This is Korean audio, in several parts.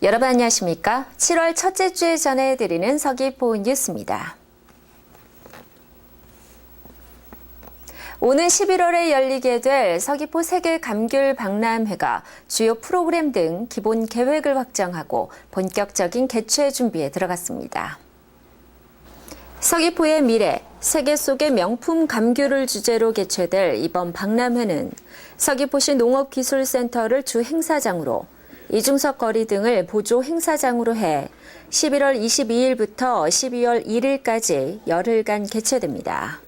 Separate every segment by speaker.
Speaker 1: 여러분 안녕하십니까? 7월 첫째 주에 전해드리는 서귀포 뉴스입니다. 오는 11월에 열리게 될 서귀포 세계 감귤 박람회가 주요 프로그램 등 기본 계획을 확정하고 본격적인 개최 준비에 들어갔습니다. 서귀포의 미래, 세계 속의 명품 감귤을 주제로 개최될 이번 박람회는 서귀포시 농업기술센터를 주 행사장으로 이중석 거리 등을 보조 행사장으로 해 11월 22일부터 12월 1일까지 열흘간 개최됩니다.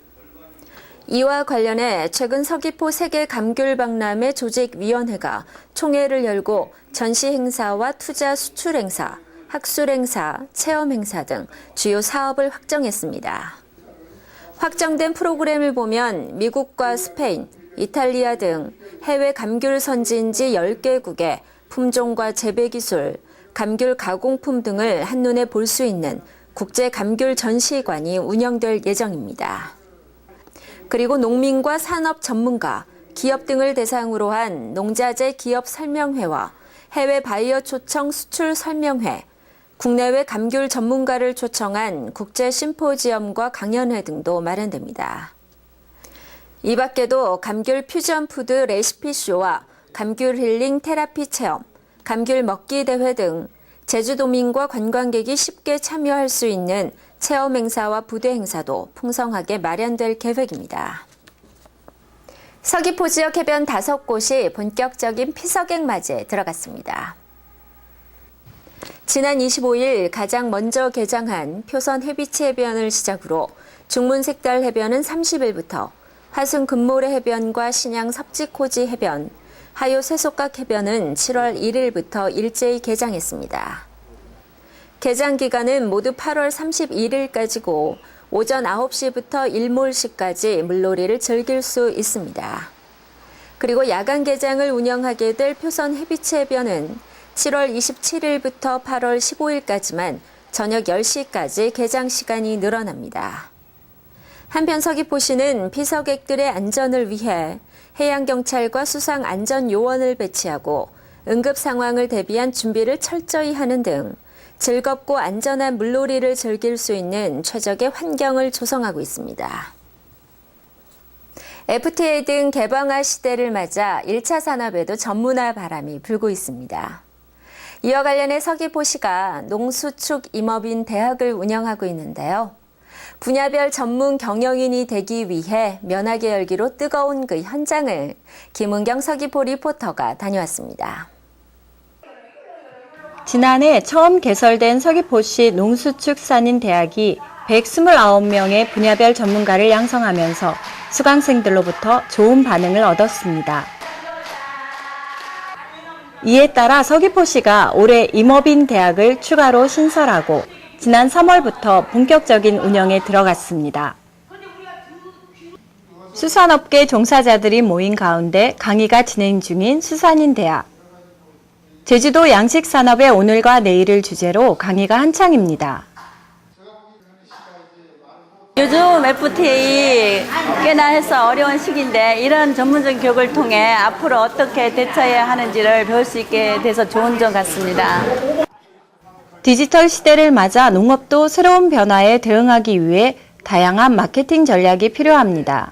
Speaker 1: 이와 관련해 최근 서귀포 세계 감귤 박람회 조직위원회가 총회를 열고 전시 행사와 투자 수출 행사, 학술 행사, 체험 행사 등 주요 사업을 확정했습니다. 확정된 프로그램을 보면 미국과 스페인, 이탈리아 등 해외 감귤 선진지 10개국에 품종과 재배 기술, 감귤 가공품 등을 한눈에 볼 수 있는 국제 감귤 전시관이 운영될 예정입니다. 그리고 농민과 산업 전문가, 기업 등을 대상으로 한 농자재 기업 설명회와 해외 바이어 초청 수출 설명회, 국내외 감귤 전문가를 초청한 국제 심포지엄과 강연회 등도 마련됩니다. 이 밖에도 감귤 퓨전 푸드 레시피 쇼와 감귤 힐링 테라피 체험, 감귤 먹기 대회 등 제주도민과 관광객이 쉽게 참여할 수 있는 체험 행사와 부대 행사도 풍성하게 마련될 계획입니다. 서귀포 지역 해변 5곳이 본격적인 피서객 맞이에 들어갔습니다. 지난 25일 가장 먼저 개장한 표선 해비치 해변을 시작으로 중문색달 해변은 30일부터 화순 금모래 해변과 신양 섭지코지 해변, 하요 세속각 해변은 7월 1일부터 일제히 개장했습니다. 개장 기간은 모두 8월 31일까지고 오전 9시부터 일몰시까지 물놀이를 즐길 수 있습니다. 그리고 야간 개장을 운영하게 될 표선 해비치 해변은 7월 27일부터 8월 15일까지만 저녁 10시까지 개장 시간이 늘어납니다. 한편 서귀포시는 피서객들의 안전을 위해 해양경찰과 수상안전요원을 배치하고 응급 상황을 대비한 준비를 철저히 하는 등 즐겁고 안전한 물놀이를 즐길 수 있는 최적의 환경을 조성하고 있습니다. FTA 등 개방화 시대를 맞아 1차 산업에도 전문화 바람이 불고 있습니다. 이와 관련해 서귀포시가 농수축 임업인 대학을 운영하고 있는데요. 분야별 전문 경영인이 되기 위해 면하게 열기로 뜨거운 그 현장을 김은경 서귀포 리포터가 다녀왔습니다.
Speaker 2: 지난해 처음 개설된 서귀포시 농수축산인대학이 129명의 분야별 전문가를 양성하면서 수강생들로부터 좋은 반응을 얻었습니다. 이에 따라 서귀포시가 올해 임업인 대학을 추가로 신설하고 지난 3월부터 본격적인 운영에 들어갔습니다. 수산업계 종사자들이 모인 가운데 강의가 진행 중인 수산인대학. 제주도 양식산업의 오늘과 내일을 주제로 강의가 한창입니다.
Speaker 3: 요즘 FTA 꽤나 해서 어려운 시기인데 이런 전문적인 교육을 통해 앞으로 어떻게 대처해야 하는지를 배울 수 있게 돼서 좋은 점 같습니다.
Speaker 2: 디지털 시대를 맞아 농업도 새로운 변화에 대응하기 위해 다양한 마케팅 전략이 필요합니다.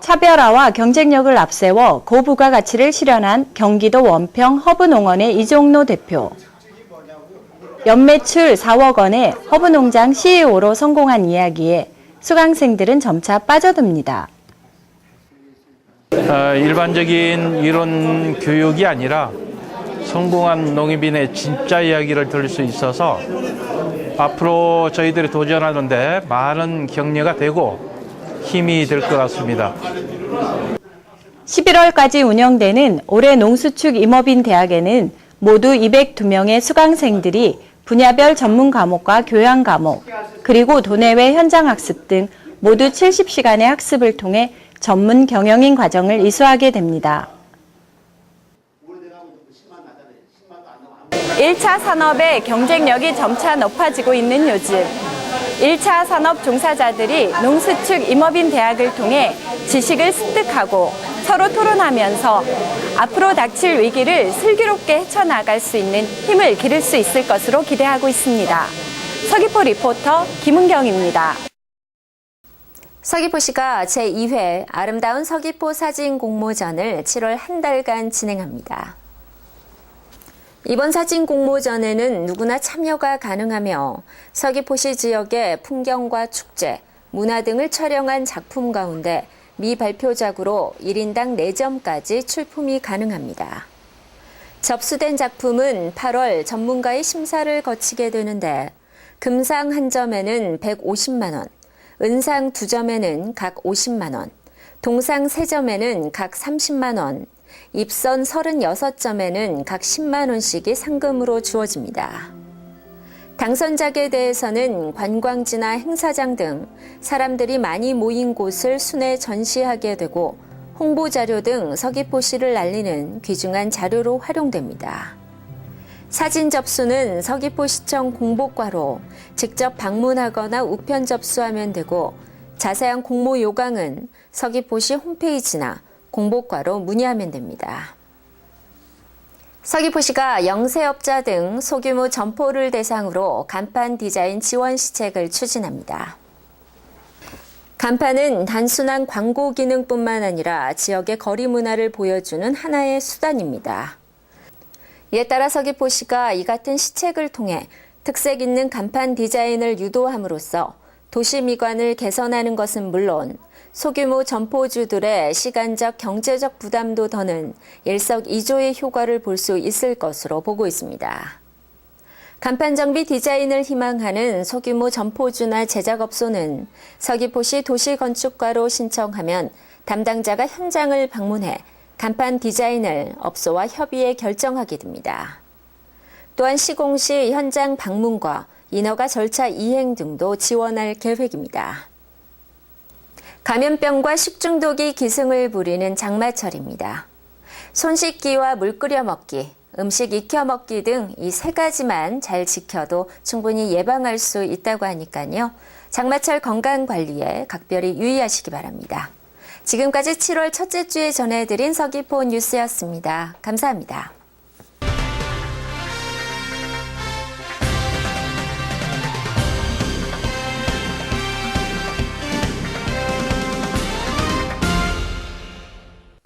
Speaker 2: 차별화와 경쟁력을 앞세워 고부가가치를 실현한 경기도 원평 허브농원의 이종로 대표. 연매출 4억 원의 허브농장 CEO로 성공한 이야기에 수강생들은 점차 빠져듭니다.
Speaker 4: 일반적인 이론 교육이 아니라 성공한 농업인의 진짜 이야기를 들을 수 있어서 앞으로 저희들이 도전하는데 많은 격려가 되고 힘이 될 것 같습니다.
Speaker 2: 11월까지 운영되는 올해 농수축 임업인 대학에는 모두 202명의 수강생들이 분야별 전문 과목과 교양 과목, 그리고 도내외 현장 학습 등 모두 70시간의 학습을 통해 전문 경영인 과정을 이수하게 됩니다. 1차 산업의 경쟁력이 점차 높아지고 있는 요즘, 1차 산업 종사자들이 농수축 임업인 대학을 통해 지식을 습득하고 서로 토론하면서 앞으로 닥칠 위기를 슬기롭게 헤쳐나갈 수 있는 힘을 기를 수 있을 것으로 기대하고 있습니다. 서귀포 리포터 김은경입니다.
Speaker 1: 서귀포시가 제2회 아름다운 서귀포 사진 공모전을 7월 한 달간 진행합니다. 이번 사진 공모전에는 누구나 참여가 가능하며 서귀포시 지역의 풍경과 축제, 문화 등을 촬영한 작품 가운데 미발표작으로 1인당 4점까지 출품이 가능합니다. 접수된 작품은 8월 전문가의 심사를 거치게 되는데 금상 1점에는 150만 원, 은상 2점에는 각 50만 원, 동상 3점에는 각 30만 원, 입선 36점에는 각 10만 원씩이 상금으로 주어집니다. 당선작에 대해서는 관광지나 행사장 등 사람들이 많이 모인 곳을 순회 전시하게 되고 홍보자료 등 서귀포시를 알리는 귀중한 자료로 활용됩니다. 사진 접수는 서귀포시청 공보과로 직접 방문하거나 우편 접수하면 되고 자세한 공모 요강은 서귀포시 홈페이지나 공보과로 문의하면 됩니다. 서귀포시가 영세업자 등 소규모 점포를 대상으로 간판 디자인 지원 시책을 추진합니다. 간판은 단순한 광고 기능뿐만 아니라 지역의 거리 문화를 보여주는 하나의 수단입니다. 이에 따라 서귀포시가 이 같은 시책을 통해 특색 있는 간판 디자인을 유도함으로써 도시 미관을 개선하는 것은 물론 소규모 점포주들의 시간적, 경제적 부담도 더는 일석이조의 효과를 볼 수 있을 것으로 보고 있습니다. 간판 정비 디자인을 희망하는 소규모 점포주나 제작업소는 서귀포시 도시건축과로 신청하면 담당자가 현장을 방문해 간판 디자인을 업소와 협의해 결정하게 됩니다. 또한 시공시 현장 방문과 인허가 절차 이행 등도 지원할 계획입니다. 감염병과 식중독이 기승을 부리는 장마철입니다. 손 씻기와 물 끓여 먹기, 음식 익혀 먹기 등 이 3가지만 잘 지켜도 충분히 예방할 수 있다고 하니까요. 장마철 건강 관리에 각별히 유의하시기 바랍니다. 지금까지 7월 첫째 주에 전해드린 서귀포 뉴스였습니다. 감사합니다.